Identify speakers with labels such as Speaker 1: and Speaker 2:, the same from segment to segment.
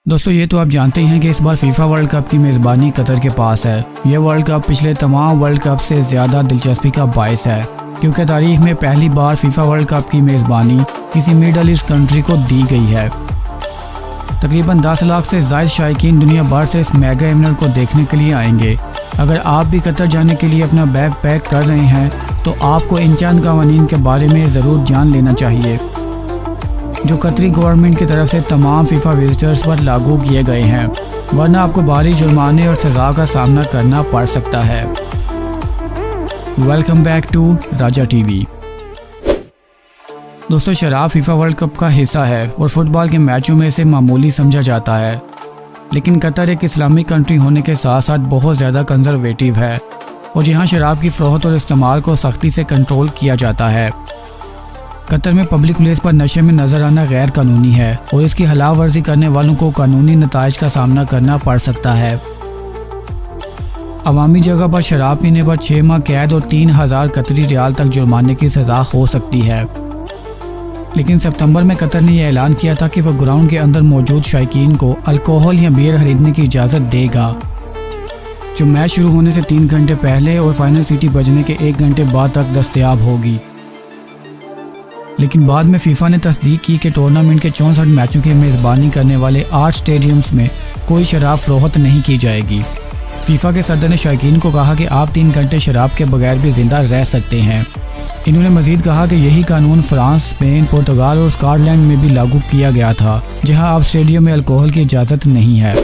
Speaker 1: दोस्तों ये तो आप जानते ही हैं कि इस बार फीफा वर्ल्ड कप की मेज़बानी कतर के पास है। ये वर्ल्ड कप पिछले तमाम वर्ल्ड कप से ज़्यादा दिलचस्पी का बायस है क्योंकि तारीख में पहली बार फीफा वर्ल्ड कप की मेज़बानी किसी मिडल ईस्ट कंट्री को दी गई है। तकरीबन 10 लाख से ज़ायद शायकीन दुनिया भर से इस मेगा इवेंट को देखने के लिए आएंगे। अगर आप भी कतर जाने के लिए अपना बैग पैक कर रहे हैं तो आपको इन चंद कवानीन के बारे में ज़रूर जान लेना चाहिए जो कतरी गवर्नमेंट की तरफ से तमाम फीफा विजिटर्स पर लागू किए गए हैं, वरना आपको भारी जुर्माने और सज़ा का सामना करना पड़ सकता है। Welcome back to Raja TV. दोस्तों शराब फीफा वर्ल्ड कप का हिस्सा है और फुटबॉल के मैचों में इसे मामूली समझा जाता है, लेकिन कतर एक इस्लामिक कंट्री होने के साथ साथ बहुत ज़्यादा कंजर्वेटिव है और यहाँ शराब की फ़रोख्त और इस्तेमाल को सख्ती से कंट्रोल किया जाता है। कतर में पब्लिक प्लेस पर नशे में नजर आना गैर कानूनी है और इसकी खिलाफ वर्जी करने वालों को कानूनी नताइज का सामना करना पड़ सकता है। अवामी जगह पर शराब पीने पर 6 माह कैद और 3000 कतरी रियाल तक जुर्माने की सज़ा हो सकती है। लेकिन सितंबर में कतर ने यह ऐलान किया था कि वह ग्राउंड के अंदर मौजूद शायकीन को अल्कोहल या बियर खरीदने की इजाज़त देगा, जो मैच शुरू होने से 3 घंटे पहले और फाइनल सीटी बजने के 1 घंटे बाद तक दस्तयाब होगी। लेकिन बाद में फीफा ने तस्दीक की कि टूर्नामेंट के 64 मैचों की मेज़बानी करने वाले 8 स्टेडियम्स में कोई शराब फ़रोख्त नहीं की जाएगी। फीफा के सदर ने शायकीन को कहा कि आप 3 घंटे शराब के बगैर भी ज़िंदा रह सकते हैं। इन्होंने मज़ीद कहा कि यही कानून फ्रांस, स्पेन, पुर्तगाल और स्कॉटलैंड में भी लागू किया गया था, जहां अब स्टेडियम में अल्कोहल की इजाज़त नहीं है।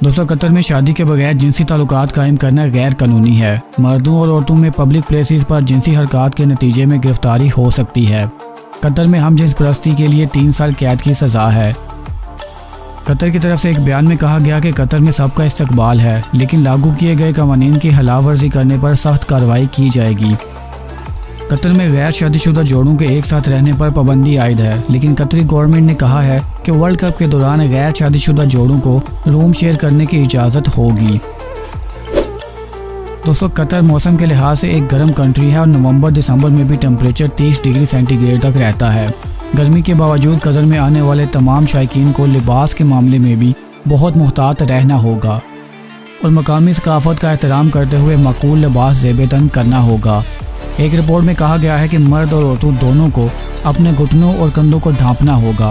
Speaker 1: दोस्तों कतर में शादी के बगैर जिनसी ताल्लुकात कायम करना गैर कानूनी है। मर्दों और औरतों में पब्लिक प्लेसेस पर जिनसी हरकत के नतीजे में गिरफ्तारी हो सकती है। कतर में हम जिन्स परस्ती के लिए 3 साल कैद की सज़ा है। कतर की तरफ से एक बयान में कहा गया कि कतर में सबका इस्तकबाल है, लेकिन लागू किए गए कवानीन की खिलाफ वर्जी करने पर सख्त कार्रवाई की जाएगी। कतर में गैर शादीशुदा जोड़ों के एक साथ रहने पर पाबंदी आयद है, लेकिन कतरी गवर्नमेंट ने कहा है कि वर्ल्ड कप के दौरान गैर शादीशुदा जोड़ों को रूम शेयर करने की इजाज़त होगी। दोस्तों कतर मौसम के लिहाज से एक गर्म कंट्री है और नवंबर दिसंबर में भी टेम्परेचर 30 डिग्री सेंटीग्रेड तक रहता है। गर्मी के बावजूद कतर में आने वाले तमाम शायकीन को लिबास के मामले में भी बहुत मुहतात रहना होगा और मकामी सकाफत का एहतराम करते हुए माकूल लिबास ज़ेब-ए-तन करना होगा। एक रिपोर्ट में कहा गया है कि मर्द और औरतों दोनों को अपने घुटनों और कंधों को ढांपना होगा।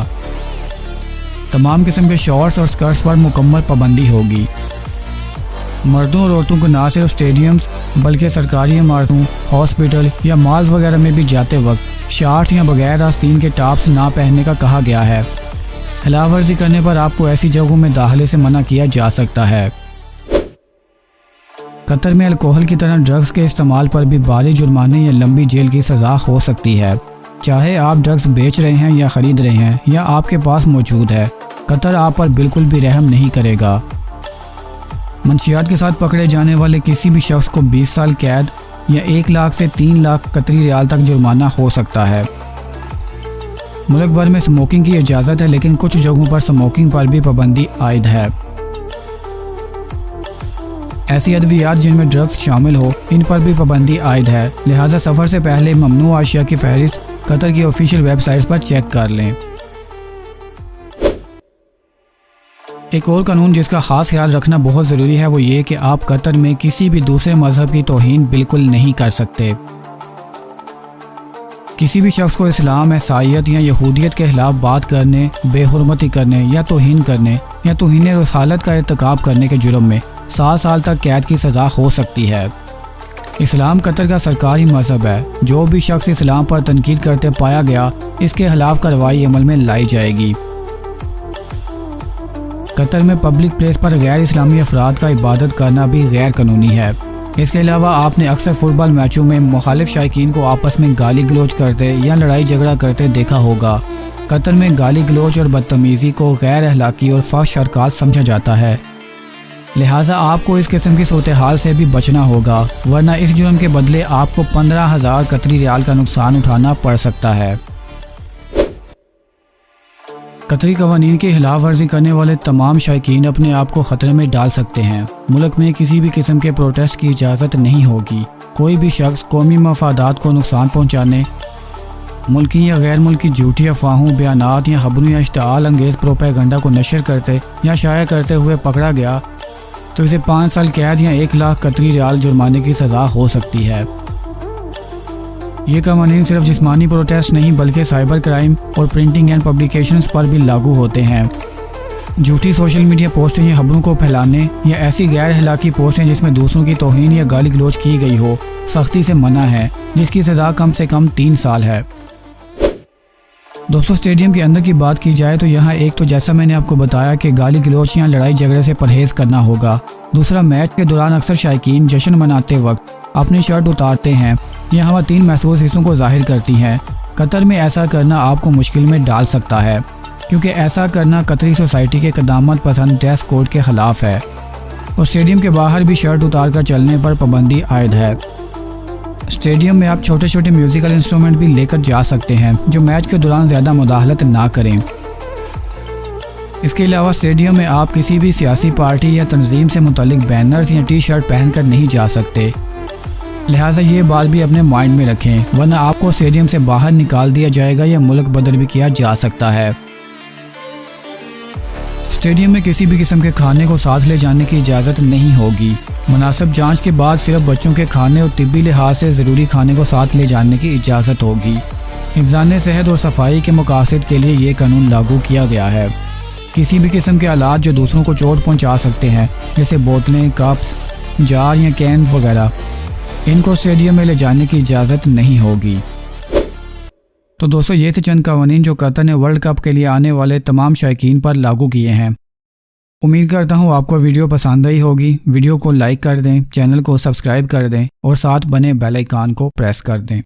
Speaker 1: तमाम किस्म के शॉर्ट्स और स्कर्ट्स पर मुकम्मल पाबंदी होगी। मर्दों और औरतों को ना सिर्फ स्टेडियम्स बल्कि सरकारी इमारतों, हॉस्पिटल या मॉल्स वगैरह में भी जाते वक्त शॉर्ट्स या बगैर आस्तीन के टॉप्स ना पहनने का कहा गया है। खिलाफ वर्जी करने पर आपको ऐसी जगहों में दाखिले से मना किया जा सकता है। कतर में अल्कोहल की तरह ड्रग्स के इस्तेमाल पर भी भारी जुर्माने या लंबी जेल की सज़ा हो सकती है, चाहे आप ड्रग्स बेच रहे हैं या ख़रीद रहे हैं या आपके पास मौजूद है। कतर आप पर बिल्कुल भी रहम नहीं करेगा। मंशियात के साथ पकड़े जाने वाले किसी भी शख्स को 20 साल कैद या 1 लाख से 3 लाख कतरी रियाल तक जुर्माना हो सकता है। मुल्क भर में स्मोकिंग की इजाज़त है, लेकिन कुछ जगहों पर स्मोकिंग पर भी पाबंदी आयद है। ऐसी अद्वियात जिनमें ड्रग्स शामिल हो, इन पर भी पाबंदी आयद है, लिहाजा सफ़र से पहले ममनू अशिया की फहरिस्त कतर की ऑफिशियल वेबसाइट्स पर चेक कर लें। एक और कानून जिसका ख़ास ख्याल रखना बहुत ज़रूरी है वो ये कि आप कतर में किसी भी दूसरे मज़हब की तौहीन बिल्कुल नहीं कर सकते। किसी भी शख्स को इस्लाम, ईसाईयत या यहूदियत के खिलाफ बात करने, बेहुरमती करने या तौहीन करने या तौहीन रसालत का इर्तिकाब करने के जुर्म में 7 साल तक कैद की सज़ा हो सकती है। इस्लाम कतर का सरकारी मज़हब है। जो भी शख्स इस्लाम पर तनकीद करते पाया गया, इसके खिलाफ कार्रवाई अमल में लाई जाएगी। कतर में पब्लिक प्लेस पर गैर इस्लामी अफराद का इबादत करना भी गैर कानूनी है। इसके अलावा आपने अक्सर फुटबॉल मैचों में मुखालिफ शायकीन को आपस में गाली गलौज करते या लड़ाई झगड़ा करते देखा होगा। कतर में गाली गलौज और बदतमीज़ी को गैर अखलाकी और फहश हरकत समझा जाता है, लिहाजा आपको इस किस्म की सूरत हाल से भी बचना होगा, वरना इस जुर्म के बदले आपको 15,000 कतरी रियाल का नुकसान उठाना पड़ सकता है। कतरी कवानीन की खिलाफ वर्जी करने वाले तमाम शायकीन अपने आप को ख़तरे में डाल सकते हैं। मुल्क में किसी भी किस्म के प्रोटेस्ट की इजाज़त नहीं होगी। कोई भी शख्स कौमी मफादात को नुकसान पहुँचाने मुल्की या गैर मुल्की झूठी अफवाहों, बयानात या खबरों या इश्तिआल अंगेज़ प्रोपेगेंडा को नशर करते या शाया करते हुए पकड़ा गया तो इसे 5 साल कैद या 1 लाख कतरी रियाल जुर्माने की सज़ा हो सकती है। ये कवानीन सिर्फ जिस्मानी प्रोटेस्ट नहीं बल्कि साइबर क्राइम और प्रिंटिंग एंड पब्लिकेशंस पर भी लागू होते हैं। झूठी सोशल मीडिया पोस्टें या खबरों को फैलाने या ऐसी गैर अखलाकी पोस्टें जिसमें दूसरों की तौहीन या गाली गलौज की गई हो सख्ती से मना है, जिसकी सज़ा कम से कम 3 साल है। दोस्तों, स्टेडियम के अंदर की बात की जाए तो यहाँ एक तो जैसा मैंने आपको बताया कि गाली गलौज या लड़ाई झगड़े से परहेज़ करना होगा। दूसरा, मैच के दौरान अक्सर शायकीन जश्न मनाते वक्त अपनी शर्ट उतारते हैं। यह खवातीन महसूस हिस्सों को जाहिर करती हैं। कतर में ऐसा करना आपको मुश्किल में डाल सकता है क्योंकि ऐसा करना कतरी सोसाइटी के क़दामत पसंद ड्रेस कोड के ख़िलाफ़ है और स्टेडियम के बाहर भी शर्ट उतार कर चलने पर पाबंदी आयद है। स्टेडियम में आप छोटे छोटे म्यूज़िकल इंस्ट्रूमेंट भी लेकर जा सकते हैं जो मैच के दौरान ज़्यादा मुदाखलत ना करें। इसके अलावा स्टेडियम में आप किसी भी सियासी पार्टी या तंजीम से मुतल्लिक बैनर्स या टी शर्ट पहनकर नहीं जा सकते, लिहाजा ये बात भी अपने माइंड में रखें, वरना आपको स्टेडियम से बाहर निकाल दिया जाएगा या मुल्क बदल भी किया जा सकता है। स्टेडियम में किसी भी किस्म के खाने को साथ ले जाने की इजाज़त नहीं होगी। मुनासिब जांच के बाद सिर्फ बच्चों के खाने और तिब्बी लिहाज से ज़रूरी खाने को साथ ले जाने की इजाज़त होगी। हिफ्ज़ान सेहत और सफाई के मकासद के लिए ये कानून लागू किया गया है। किसी भी किस्म के आलात जो दूसरों को चोट पहुंचा सकते हैं जैसे बोतलें, कप्स, जार या कैन वगैरह, इनको स्टेडियम में ले जाने की इजाज़त नहीं होगी। तो दोस्तों, ये थे चंद कवानीन जो कतर ने वर्ल्ड कप के लिए आने वाले तमाम शायकीन पर लागू किए हैं। उम्मीद करता हूँ आपको वीडियो पसंद आई होगी। वीडियो को लाइक कर दें, चैनल को सब्सक्राइब कर दें और साथ बने बेल आइकन को प्रेस कर दें।